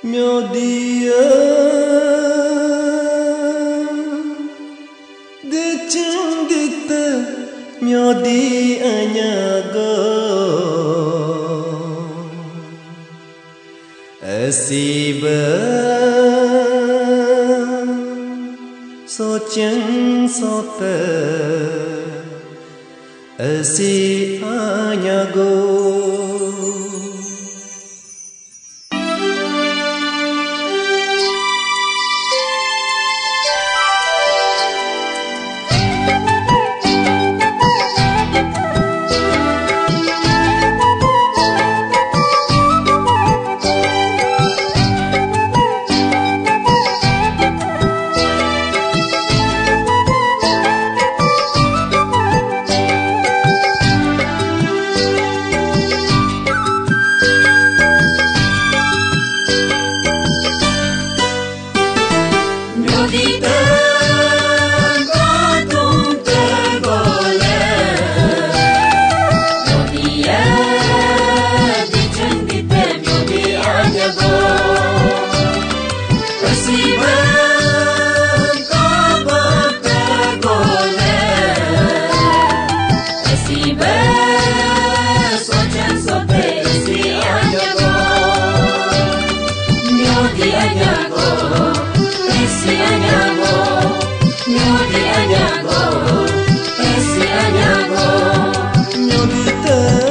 Myodi Tehm Kodung Myodi anyago asiba so chang so te asi anyago. Myodi Tehm Kodung tergolek, Myodi dicengkite, Myodi anyago, kesiban kabar tergolek, kesiban socan sope isi anyago, Myodi anyago. Esi anyago, Myodi anyago, esi anyago, Myodi Tehm.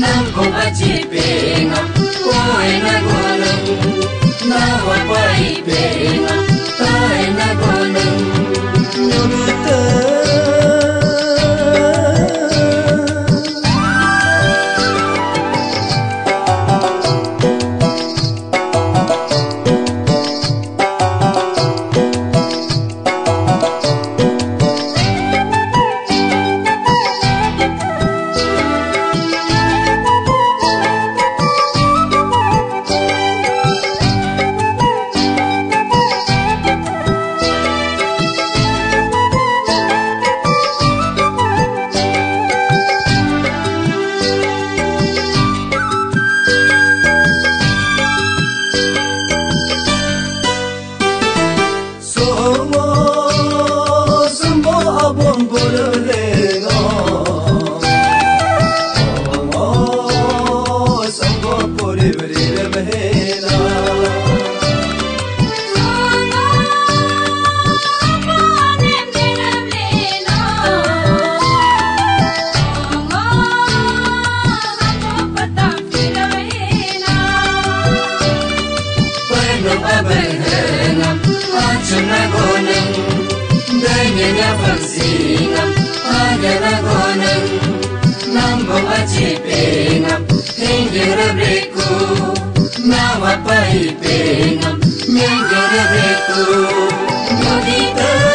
Nam kong aci penga, koe na goneng, na wapai penga, koe na goneng, Myodi Tehm. Nambong aci pengam, hingga rebeku, nawa pai pengam, hingga rebeku, Myodi Tehm.